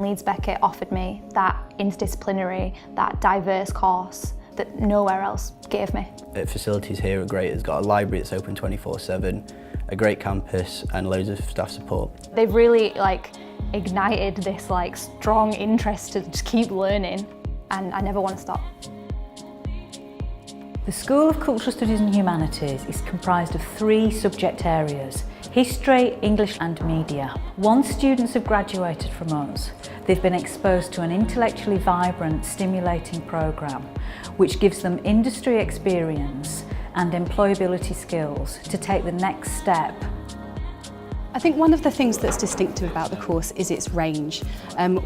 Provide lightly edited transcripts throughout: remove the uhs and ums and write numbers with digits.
Leeds Beckett offered me that interdisciplinary, that diverse course that nowhere else gave me. The facilities here are great. It's got a library that's open 24/7, a great campus and loads of staff support. They've really ignited this strong interest to just keep learning, and I never want to stop. The School of Cultural Studies and Humanities is comprised of 3 subject areas: history, English and media. Once students have graduated from us, they've been exposed to an intellectually vibrant, stimulating programme which gives them industry experience and employability skills to take the next step. I think one of the things that's distinctive about the course is its range.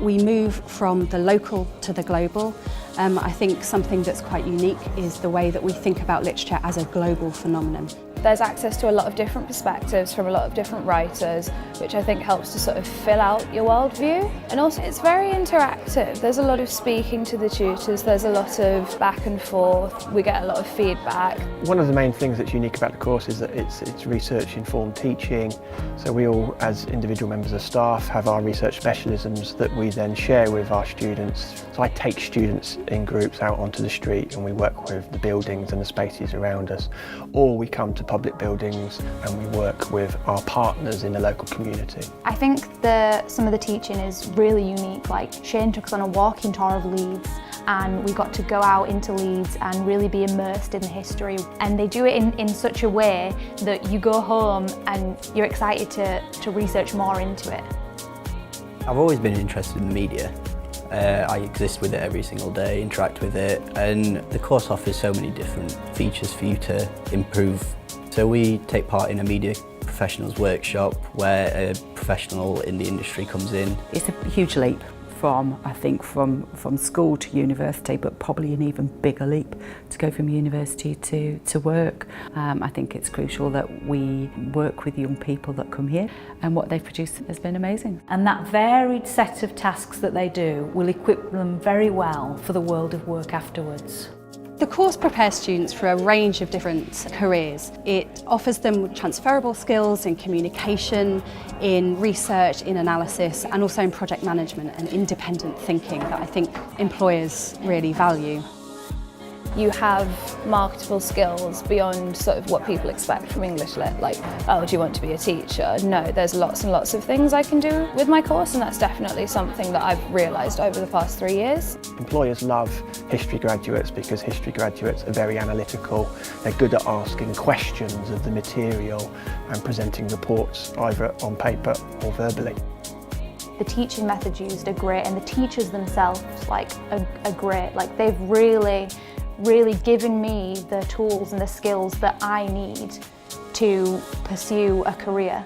We move from the local to the global. I think something that's quite unique is the way that we think about literature as a global phenomenon. There's access to a lot of different perspectives from a lot of different writers, which I think helps to sort of fill out your worldview. And also it's very interactive. There's a lot of speaking to the tutors, there's a lot of back and forth, we get a lot of feedback. One of the main things that's unique about the course is that it's research-informed teaching. So we all, as individual members of staff, have our research specialisms that we then share with our students. So I take students in groups out onto the street and we work with the buildings and the spaces around us, or we come to public buildings and we work with our partners in the local community. I think some of the teaching is really unique. Shane took us on a walking tour of Leeds, and we got to go out into Leeds and really be immersed in the history. And they do it in such a way that you go home and you're excited to research more into it. I've always been interested in the media. I exist with it every single day, interact with it, and the course offers so many different features for you to improve. So we take part in a media professionals workshop where a professional in the industry comes in. It's a huge leap from school to university, but probably an even bigger leap to go from university to work. I think it's crucial that we work with young people that come here, and what they've produced has been amazing. And that varied set of tasks that they do will equip them very well for the world of work afterwards. The course prepares students for a range of different careers. It offers them transferable skills in communication, in research, in analysis, and also in project management and independent thinking that I think employers really value. You have marketable skills beyond sort of what people expect from English Lit, oh, do you want to be a teacher? No, there's lots and lots of things I can do with my course, and that's definitely something that I've realised over the past 3 years. Employers love history graduates because history graduates are very analytical. They're good at asking questions of the material and presenting reports either on paper or verbally. The teaching methods used are great, and the teachers themselves are great. They've really given me the tools and the skills that I need to pursue a career.